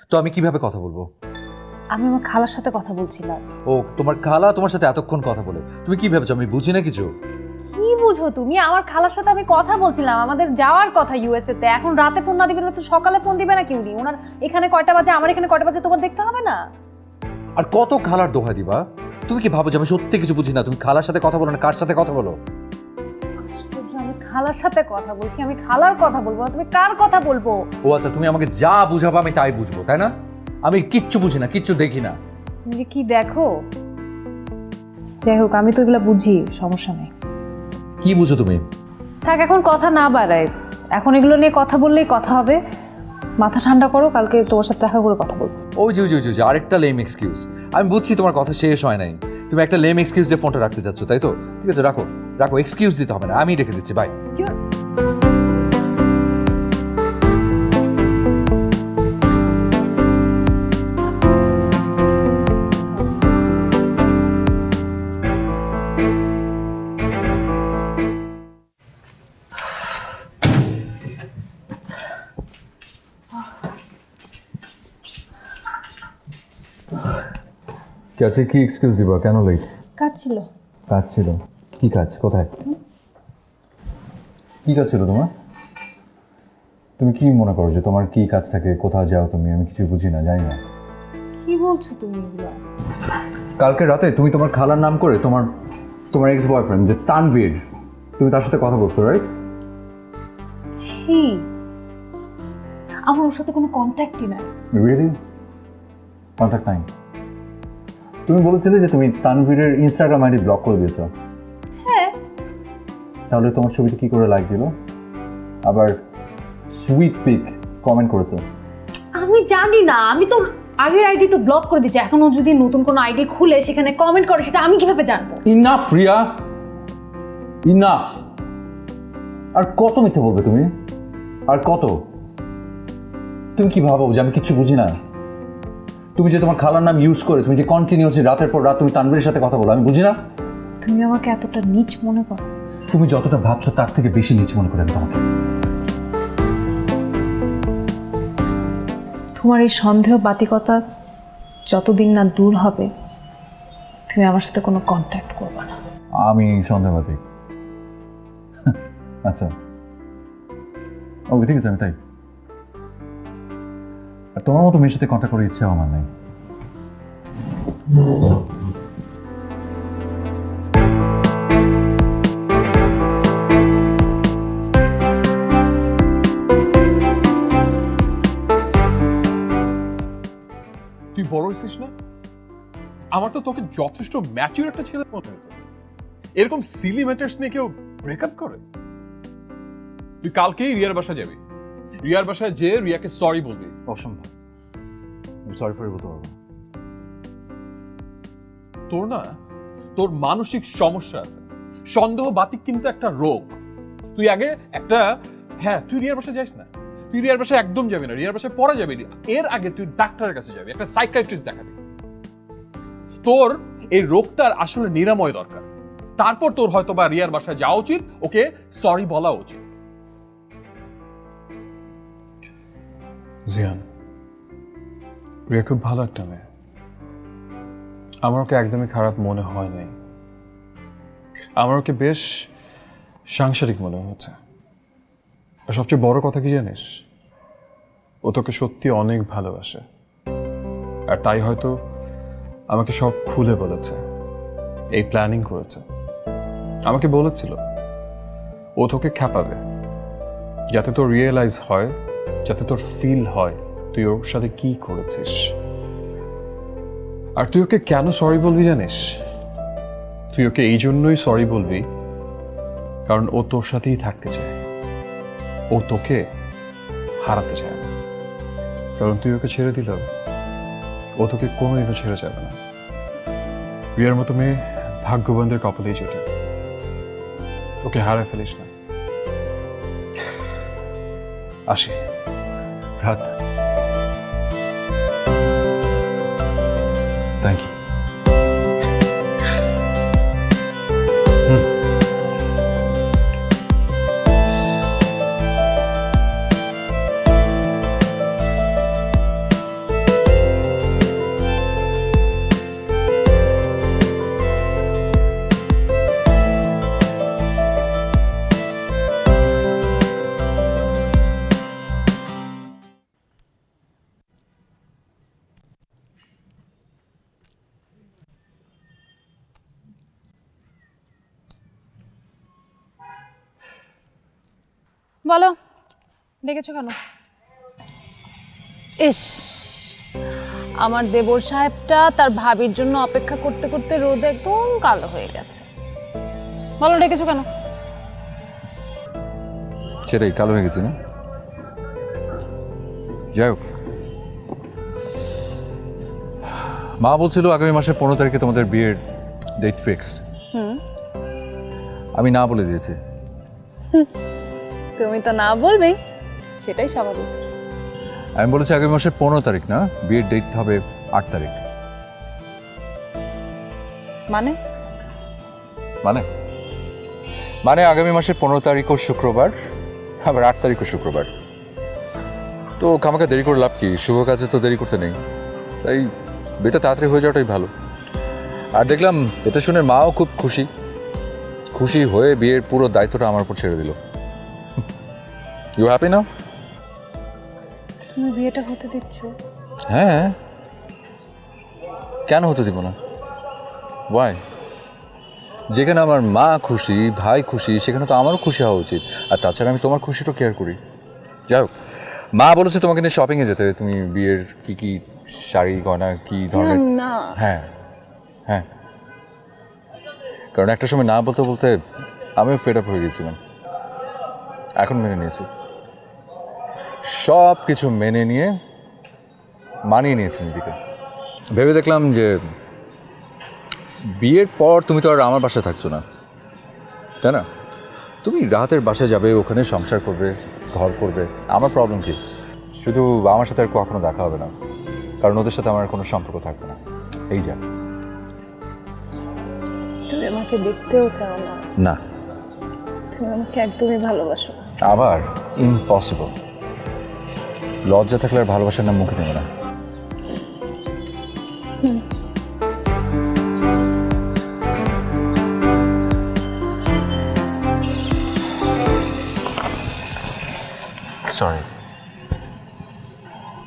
তো আমি কিভাবে কথা বলবো? আমি আমার খালার সাথে কথা বলছিলাম। ও, তোমার খালা তোমার সাথে এতক্ষণ কথা বলে তুমি কি ভেবেছো আমি বুঝি না কিছু? কি বুঝো তুমি? আমার খালার সাথে আমি কথা বলছিলাম, আমাদের যাওয়ার কথা ইউএসএ তে। এখন রাতে ফোন না দিবে না তো সকালে ফোন দিবে না কি উনি? ওনার এখানে কয়টা বাজে, আমার এখানে কয়টা বাজে তোমার দেখতে হবে না? আর কত খালার দোহা দিবা? তুমি কি ভাবো যে আমি সত্যি কিছু বুঝি না? তুমি খালার সাথে কথা বলো না কার সাথে কথা বলো? আমি খালার সাথে কথা বলছি, আমি খালার কথা বলবো না, তুমি কার কথা বলবো? ও আচ্ছা, তুমি আমাকে যা বুঝাবো আমি তাই বুঝবো, তাই না? আমি কিচ্ছু বুঝি না, কিচ্ছু দেখি না। তুমি যে কি দেখো? যাই হোক, আমি তো এগুলো বুঝি, সমস্যা নেই। কি বুঝো তুমি? থাক, এখন কথা না বাড়াই। এখন এগুলো নিয়ে কথা বললেই কথা হবে। মাথা ঠান্ডা করো, কালকে তোমার সাথে দেখা করে কথা বলবো। ওই যে আরেকটা লেম এক্সকিউজ। আমি বুঝছি তোমার কথা শেষ হয় নাই, তুমি একটা লেম এক্সকিউজ দিয়ে ফোনটা রাখতে চাচ্ছ, তাই তো? ঠিক আছে, রাখো রাখো, এক্সকিউজ দিতে হবে না, আমি রেখে দিচ্ছি, বাই। আচ্ছা, কি এক্সকিউজ দিবা? কেন লেট? কাজ ছিল। কাজ ছিল? কি কাজ? কোথায়? কি কাজ ছিল তোমার? তুমি কি মনে করো যে তোমার কি কাজ থাকে? কোথাও যাও তুমি? আমি কিছু বুঝি না, জানি না। কি বলছো তুমি এগুলো? কালকে রাতে তুমি তোমার খালার নাম করে তোমার এক্স বয়ফ্রেন্ড যে তানভীর, তুমি তার সাথে কথা বলছো, রাইট? ছি, আমার ওর সাথে কোনো কন্ট্যাক্টই নাই। রিয়েলি? কন্ট্যাক্ট নাই? তুমি বলেছিলে যে তুমি তানভীরের ইনস্টাগ্রাম আইডি ব্লক করে দিয়েছো। হ্যাঁ। তাহলে তোমার ছবিটা কি করে লাইক দিল? আবার সুইট পিক কমেন্ট করেছো। আমি জানি না, আমি তো আগের আইডি তো ব্লক করে দিয়েছি। এখন ও যদি নতুন কোনো আইডি খুলে সেখানে কমেন্ট করে, সেটা আমি কিভাবে জানবো? Enough Riya, enough. আর কত মিথ্যে বলবে তুমি? আর কত? তুমি কি ভাবো যে আমি কিচ্ছু বুঝি না? তুমি যে তোমার খালার নাম ইউজ করে তুমি যে কন্টিনিউসলি রাতের পর রাত তুমি তানভীরের সাথে কথা বলো, আমি বুঝি না? তুমি আমাকে এতটা নীচ মনে করো? তুমি যতটা ভাবছো তার থেকে বেশি নিচ মনে করে আমি তোমাকে। তোমার এই সন্দেহ বাতিকতা যতদিন না দূর হবে, তুমি আমার সাথে কোনো কন্ট্যাক্ট করবে না। আমি সন্দেহবাদী? আচ্ছা, ওকে, ঠিক আছে, আমি তাই। আর তোমার মতো মেয়ের সাথে কন্ট্যাক্ট করার ইচ্ছা আমার নেই। তুই বড় হয়েছিস না? আমার তো তোকে যথেষ্ট ম্যাচিউর একটা ছেলে মনে হতো। এরকম সিলি ম্যাটার্স নিয়ে কেউ ব্রেকআপ করে? তুই কালকেই রিয়ার বাসা যাবি। রিয়ার বাসায় যে রিয়াকে সরি বলবি। অসম্ভব, সরি ফর বলতে পারবো না। তোর মানসিক সমস্যা আছে। সন্দেহ বাতিক কিন্তু একটা রোগ। তুই আগে তুই রিয়ার বাসায় যাস না। তুই রিয়ার বাসায় একদম যাবি না, রিয়ার বাসায় পরে যাবি। এর আগে তুই ডাক্তারের কাছে যাবি, একটা সাইকিয়াট্রিস্ট দেখাবি। তোর এই রোগটার আসলে নিরাময় দরকার। তারপর তোর হয়তো বা রিয়ার বাসায় যাওয়া উচিত, ওকে সরি বলা উচিত। জিয়ান, রিয়া খুব ভালো একটা মেয়ে। আমার ওকে একদমই খারাপ মনে হয় নাই। আমার ওকে বেশ সাংসারিক মনে হচ্ছে। আর সবচেয়ে বড় কথা কি জানিস? ও তোকে সত্যি অনেক ভালোবাসে। আর তাই হয়তো আমাকে সব খুলে বলেছে, এই প্ল্যানিং করেছে। আমাকে বলেছিল ও তোকে খ্যাপাবে, যাতে তোর রিয়েলাইজ হয়, যাতে তোর ফিল হয় তুই ওর সাথে কি করেছিস। আর তুই ওকে কেন সরি বলবি জানিস? তুই ওকে এই জন্যই সরি বলবি কারণ ও তোর সাথেই থাকতে চায়, ও তোকে হারাতে চায় না। কারণ তুই ওকে ছেড়ে দিলেও ও তোকে কোনোদিনও ছেড়ে যাবে না। রিয়ার মতো মেয়ে ভাগ্যবানদের কপালেই জোটে। ওকে হারায় ফেলিস না। আসি, রাত। Thank you. বলো, ডেকেছো কেন? ইস, আমার দেবর সাহেবটা তার ভাবির জন্য অপেক্ষা করতে করতে রোদে একদম কালো হয়ে গেছে। বলো ডেকেছো কেন? সেটাই, কালো হয়ে গেছে না? যাই হোক, মা বলছিল আগামী মাসের 15 তারিখে তোমাদের বিয়ের ডেট ফিক্সড। আমি না বলে দিয়েছি। তুমি তো না বলবেই, সেটাই স্বাভাবিক। আমি বলেছি আগামী মাসের 15 তারিখ না, বিয়ের ডেট হবে 8 তারিখ। মানে মানে মানে আগামী মাসের 15 তারিখও শুক্রবার, আবার 8 তারিখও শুক্রবার। তো আমাকে দেরি করে লাভ কি? শুভ কাজে তো দেরি করতে নেই, তাই বিয়েটা তাড়াতাড়ি হয়ে যাওয়াটাই ভালো। আর দেখলাম এটা শুনে মাও খুব খুশি হয়ে বিয়ের পুরো দায়িত্বটা আমার উপর ছেড়ে দিল। You happy now? তুমি বিয়েটা হতে দিচ্ছ? হ্যাঁ, কেন হতে দিব না? ওয়াই? যেখানে আমার মা খুশি, ভাই খুশি, সেখানে তো আমারও খুশি হওয়া উচিত। আর তাছাড়া আমি তোমার খুশিটা কেয়ার করি। যাই হোক, মা বলেছে তোমাকে নিয়ে শপিংয়ে যেতে। তুমি বিয়ের কি কি শাড়ি গয়না কি ধরনের? না, হ্যাঁ হ্যাঁ, কারণ একটা সময় না বলতে বলতে আমিও ফেড আপ হয়ে গেছিলাম। এখন মেনে নিয়েছি, সব কিছু মেনে নিয়ে মানিয়ে নিয়েছি নিজেকে। ভেবে দেখলাম যে বিয়ের পর তুমি তো আর আমার বাসায় থাকছো না, তাই না? তুমি রাহাতের বাসায় যাবে, ওখানে সংসার করবে, ঘর করবে। আমার প্রবলেম কি? শুধু আমার সাথে আর কখনো দেখা হবে না, কারণ ওদের সাথে আমার কোনো সম্পর্ক থাকবে না। এই যা। তুমি আমাকে দেখতেও চাও না, না, তুমি আমাকে একদমই ভালোবাসো না। আবার ইম্পসিবল। লজ্জা থাকলে আর ভালোবাসার নাম মুখে নেবে না। Sorry.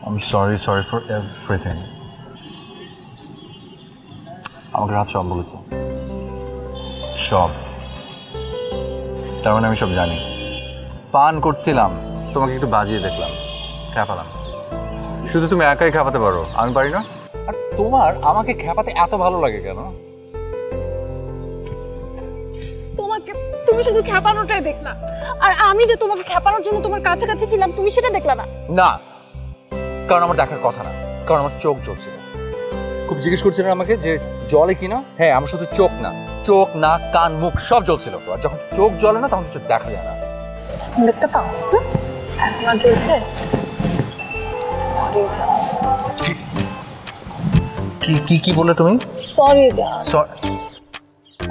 I'm sorry for everything. আমাকে রাত সব বলেছে, সব। তার মানে আমি সব জানি। ফান করছিলাম, তোমাকে একটু বাজিয়ে দেখলাম, খেপালাম। শুধু তুমি একাই খেপাতে পারো, আমি পারি না। আর তোমার আমাকে খেপাতে এত ভালো লাগে কেন? তুমি শুধু খেপানোটাই দেখলা, আর আমি যে তোমাকে খেপানোর জন্য তোমার কাছাকাছি ছিলাম তুমি সেটা দেখলা না। না, কারণ আমার দেখার কথা না, কারণ আমার চোখ জ্বলছিল। খুব জিজ্ঞেস করছিলেন আমাকে যে জলে কিনা? হ্যাঁ, আমার শুধু চোখ না, কান, মুখ সব জ্বলছিল। আর যখন চোখ জ্বলে না তখন কিছু দেখা যায় না। দেখতে পাও এখন জ্বলছে। সরি যা। কি বলে তুমি? সরি যা।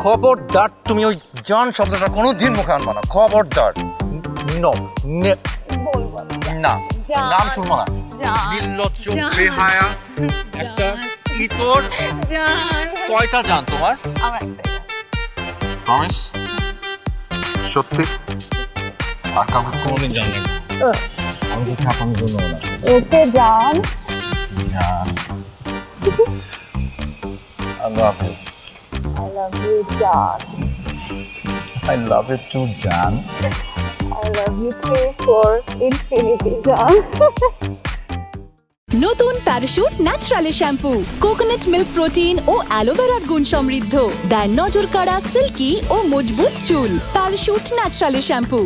খবরদার, তুমি ওই জান শব্দটা কোনোদিন মুখে আনবা না। খবরদার। নো, না, নাম শুনবো না। নির্লজ্জ, বেহায়া একটা ইতর। কয়টা জান তোমার? প্রমিস? সত্যি? আর কাউকে কোনোদিন জানবে না। আমি তো থাকার জন্য না। ওকে জান। I love you. I love you জান। I love you too, Jan. I love you too for infinity জান। নতুন Parachute natural shampoo, coconut milk protein ও অ্যালোভেরার গুণ সমৃদ্ধ, দেয় নজর কাড়া, সিল্কি ও মজবুত চুল। Parachute natural shampoo.